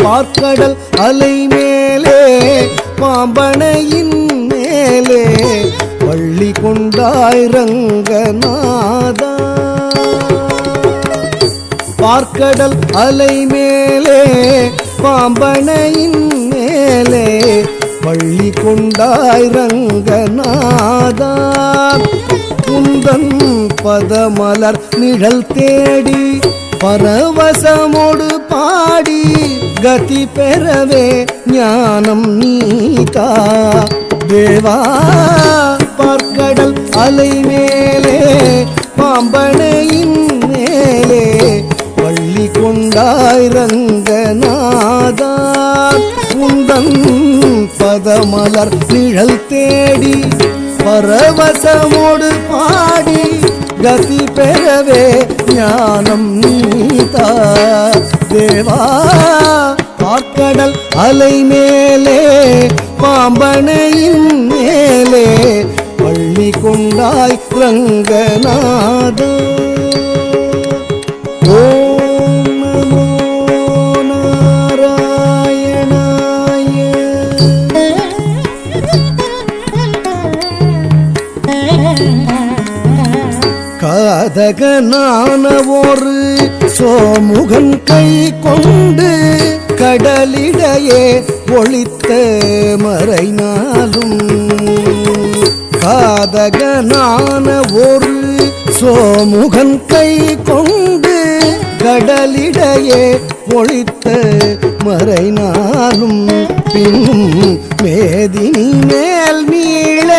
பார்க்கடல் அலை மேலே பாம்பனையின் மேலே பள்ளி கொண்டாய் ரங்கநாதா. பார்க்கடல் அலை மேலே பாம்பனையின் மேலே பள்ளி கொண்டாய் ரங்கநாதா. குந்தன் பதமலர் நிழல் தேடி பரவசமோடு பாடி கதி பெறவே ஞானம் நீதா தேவா. பார்க்கடல் அலை மேலே பாம்பனையின் மேலே பள்ளி கொண்டாய் ரங்கநாதா. குந்தன் பதமலர் நிழல் தேடி பரவசமோடு பாடி கதி பெறவே ஞானம் நீதா தேவா. பார்க்கடல் அலை மேலே பாம்பனையின் மேலே பள்ளி கொண்டாய் ரங்கநாதா. ஓம் நமோ நாராயணாய. காதகனான ஒரு சோமுகன் கை கொண்டு கடலிடையே ஒளித்த மறைநாளும். காதகனான ஒரு சோமுகன் கை கொண்டு கடலிடையே ஒளித்த மறைநாளும். பின்னும் மேதினி மேல் மீள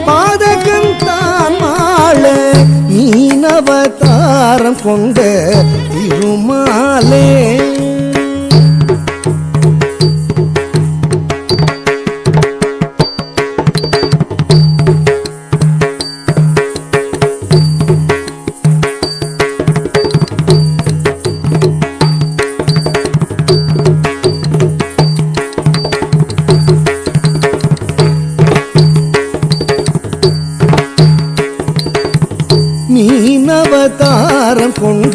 பாதகன் தான் மாள நீனவதாரம் கொண்ட திருமாலே. மீனவதாரம் கொண்ட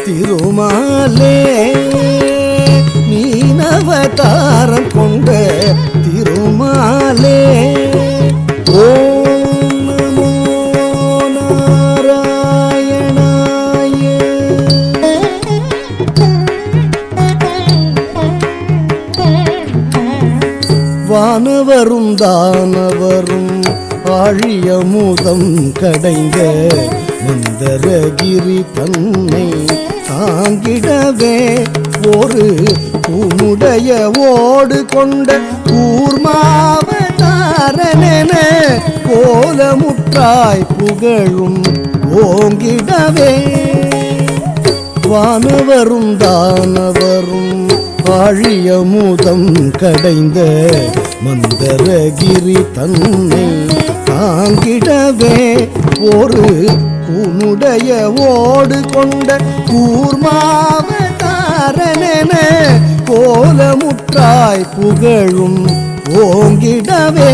திருமாலே. மீனவதாரம் கொண்ட திருமாலே. ஓம் நமோ நாராயணாய. வானவரும் தானவரும் ஆழியமுதம் கடைந்த மந்தரகிரி தன்னை தாங்கிடவே ஒரு உன்னுடைய ஓடு கொண்ட கூர்மாவதாரனென கோலமுற்றாய் புகழும் ஓங்கிடவே. வானவரும் தானவரும் ஆழியமுதம் கடைந்த மந்தரகிரி தன்னை தாங்கிடவே ஒரு உன்னுடைய ஓடு கொண்ட கூர்மாவதாரனென கோலமுற்றாய் புகழும் ஓங்கிடவே.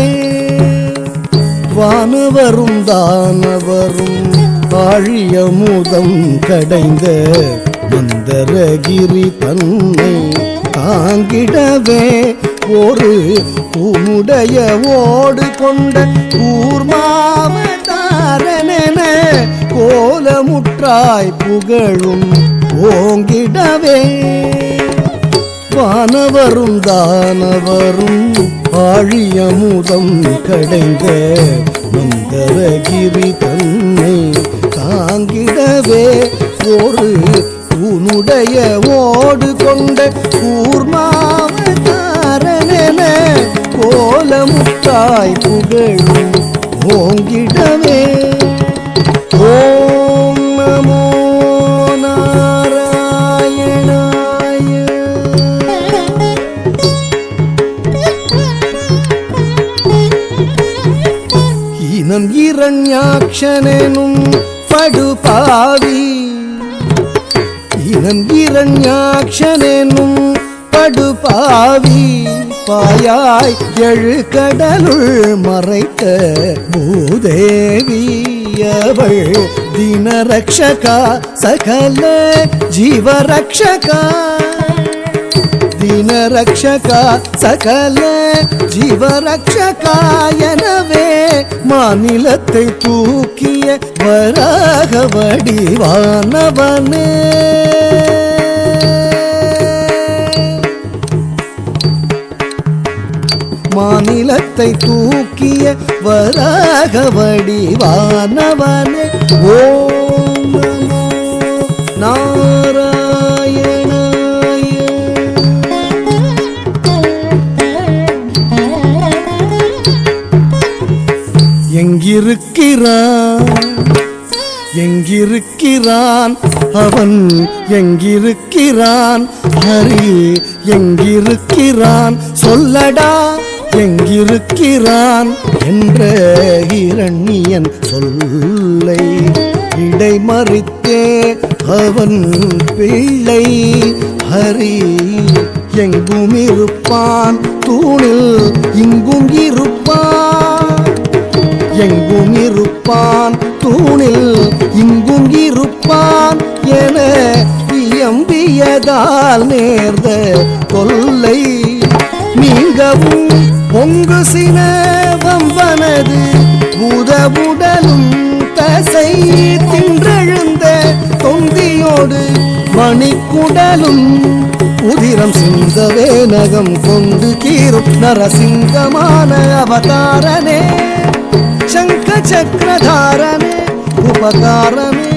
வானவரும் தானவரும் ஆழியமுதம் கடைந்த மந்தரகிரி தன்னை தாங்கிடவே ஒரு உன்னுடைய ஓடு கொண்ட கூர்மாவதாரனென கோலமுற்றாய் புகழும் ஓங்கிடவே. வானவரும் தானவரும் ஆழியமுதம் கடைந்த மந்தரகிரி தன்னை தாங்கிடவே ஒரு உன்னுடைய ஓடு கொண்ட கூர்மாவதாரனென கோலமுத்தாய் புகழும் ஓங்கிடவே. ஓம் நமோ நாராயணாய. இனம் இரண்யாக்ஷனும் படுபாவி, இனம் இரண்யாக்ஷனும் படுபாவி பாயாய் எழு கடலுள் மறைத்த பூதேவி அவள் தினரக்ஷகா சகல ஜீவரக்ஷகா, தினரக்ஷகா சகல ஜீவரக்ஷகா எனவே மாநிலத்தை தூக்கிய வராக வடிவானவனே. மாநிலத்தை தூக்கிய வராக வடிவானவனே. ஓம் நமோ நாராயணாய. எங்கிருக்கிறான் எங்கிருக்கிறான் அவன் எங்கிருக்கிறான் ஹரி எங்கிருக்கிறான் சொல்லடா எங்கிருக்கிறான் என்ற இரண்யன் சொல்லை இடைமறித்தே அவன் பிள்ளை ஹரி எங்கும் இருப்பான் தூணில் இங்கும் இருப்பான், எங்கும் இருப்பான் தூணில் இங்கும் இருப்பான் என இயம்பியதால் நேர்ந்த கொல்லை நீங்கவும் பொங்கு சினவம்பனது பூதவுடலும் தசை தின்றெழுந்த தொந்தியோடு மணிக்குடலும் உதிரம் சிந்தவே நகம் கொண்டு கீரும் நரசிங்கமான அவதாரனே. சங்க சக்கரதாரனே உபகாரனே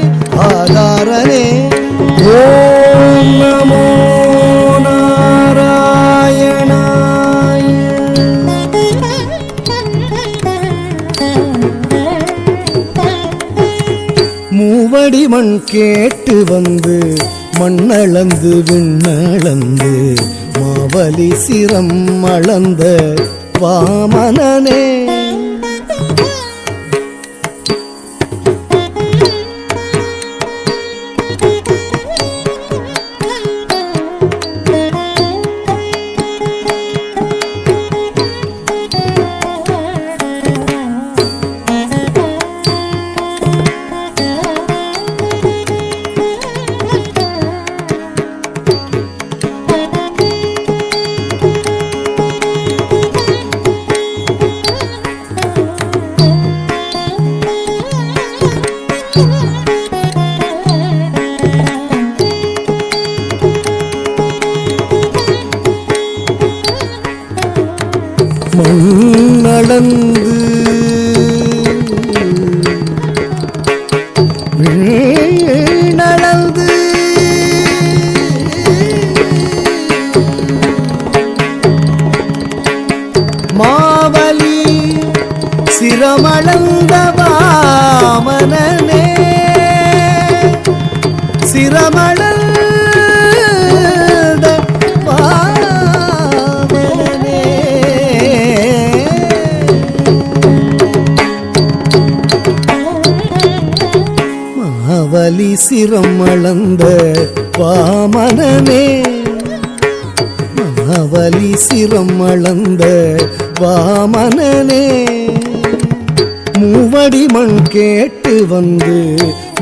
ஆதாரனே. ஓம் நமோ நாராயணாய. மூவடி மண் கேட்டு வந்து மண்ணளந்து விண்ணளந்து மாவலி சிரம் அளந்த வாமனனே. மண்ணளந்து வீணளந்து மாவலி சிரமளந்த வாமனனே. சிரமளந்த மாவலி சிரம் அளந்த வாமனனே. மாவலி சிரம் அளந்த வாமனனே. மூவடி மண் கேட்டு வந்து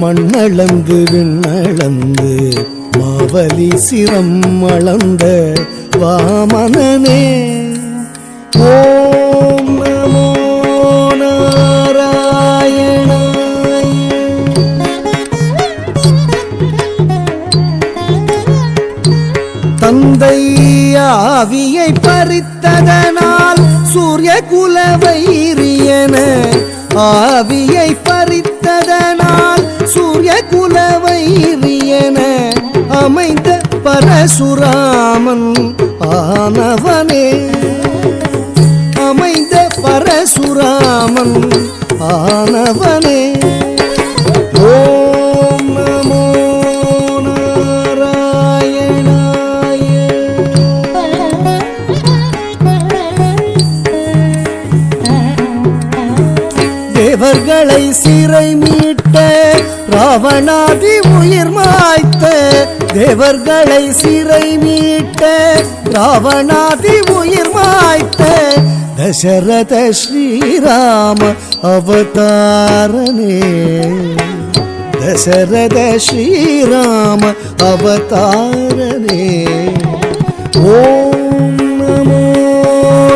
மண்ணளந்து விண்ணளந்து மாவலி சிரம் அளந்த வாமனனே. ஓம் நமோ நாராயணாய. தந்தை ஆவியை பறித்ததனால் சூரிய குல வைரியன ஆவியை பறித்ததனால் சூரிய குலவைரியன அமைந்த பரசுராமன் ஆனவனே, அமைந்த பரசுராமன் ஆனவனே. ஓம் நமோ நாராயணாய. தேவர்களை சிறை மீட்ட ராவணாதி உயிர் மாய்த்த, தேவர்களை சிறை மீட்ட ராவணாதி உயிர் மாய்த்த தசரத ஸ்ரீராம அவதாரனே, தசரத ஸ்ரீராம அவதாரனே. ஓம் நமோ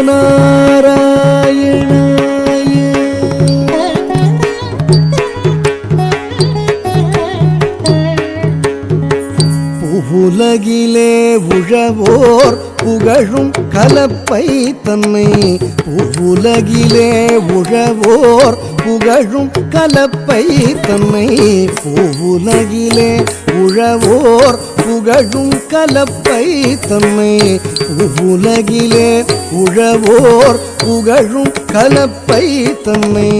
நாராயணாய. உலகிலே உழவோர் புகழும் கலப்பை தன்னை, உலகிலே உழவோர் புகழும் கலப்பை தன்னை, உலகிலே உழவோர் புகழும் கலப்பை தன்னை, உலகிலே உழவோர் புகழும் கலப்பை தன்னை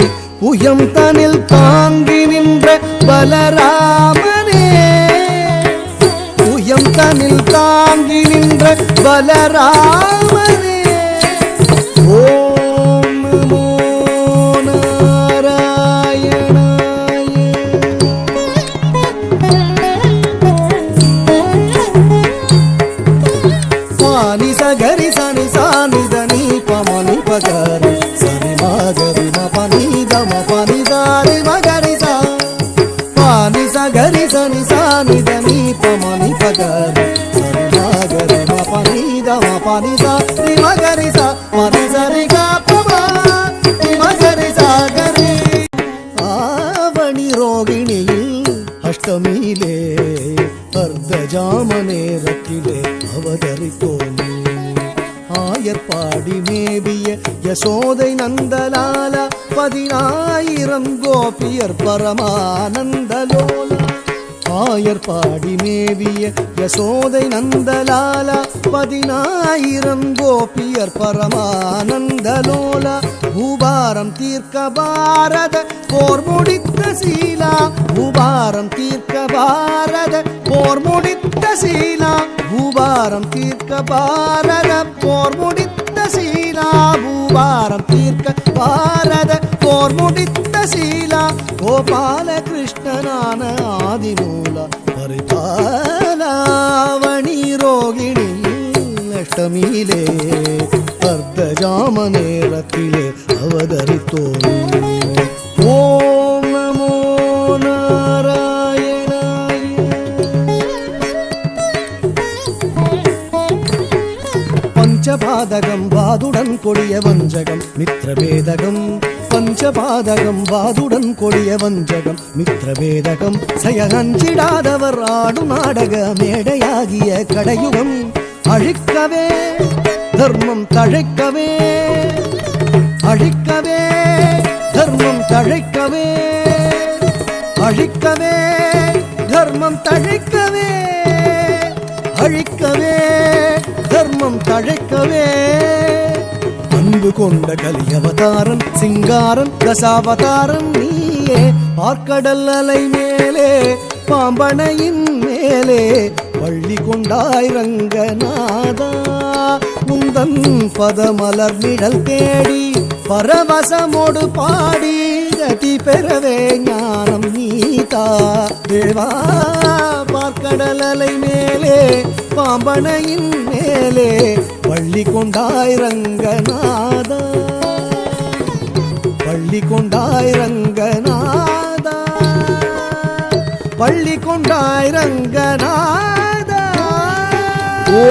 புயம் தனில் தாங்கி நின்ற பலராமனே, புயம் தனில் தாங்கி நின்ற பலராமனே. ஓம் நமோ நாராயணாய. சானி சகரி சனி சானி தனி பமனி பகரி சனி மகரி மபனி தம பனி தாரி மகரி சா, பானி சகரி சனி சானி தனி பமனி பகரி சனி மகரி மபனி தம பனி தாரி மகரி சா, பனி சரி கா பமா மகரி சாகரி. ஆவணி ரோகிணியில் அஷ்டமியிலே அர்த்தஜாம நேரத்திலே அவதரித்தோம். ஆயர்பாடி மேவிய யசோதை நந்தலால 10,000 கோபியர் பரமானந்தலோலா. ஆயர்பாடி மேவிய யசோதை நந்தலால 10,000 கோபியர் பரமானந்தலோலா. பூபாரம் தீர்க்க பாரத போர் முடித்த சீலா, பூபாரம் தீர்க்க பாரத போர் முடித்த சீலா, பூபாரம் தீர்க்க பாரத போர் முடித்த சீலா, பூபாரம் தீர்க்க பாரத போர் முடித்த சீலா. கோபால கிருஷ்ணனான ஆதிமூல பரிபாலாவணி ரோகிணி அஷ்டமியிலே அர்த்தஜாம நேரத்திலே அவதரித்தோம். ஓம் நமோ நாராயணாய. பஞ்சபாதகம் வாதுடன் கொடிய வஞ்சகம் மித்ரபேதகம், பஞ்சபாதகம் வாதுடன் கொடிய வஞ்சகம் மித்ரபேதகம். செயகஞ்சிடாதவர் ஆடும் நாடக மேடையாகிய கடையுகம் அழிக்கவே தர்மம் தழைக்கவே, அழிக்கவே தர்மம் தழைக்கவே, அழிக்கவே தர்மம் தழைக்கவே, அழிக்கவே தர்மம் தழைக்கவே. அன்பு கொண்ட கலியவதாரன் சிங்காரன் தசாவதாரன் நீயே, பார்க்கடல் அலை மேலே பாம்பனையின் மேலே பள்ளி கொண்டாய் ரங்கநாதா. உந்தன் பதமலர் நிழல் தேடி பரவசமோடு பாடி கதி பெறவே ஞானம் நீதா தேவா. பார்க்கடல் அலை மேலே பாம்பனையின் மேலே பள்ளி கொண்டாய் ரங்கநாதா, பள்ளி கொண்டாய் ரங்கநாதா, பள்ளி கொண்டாய் ரங்கநாதா. ஓ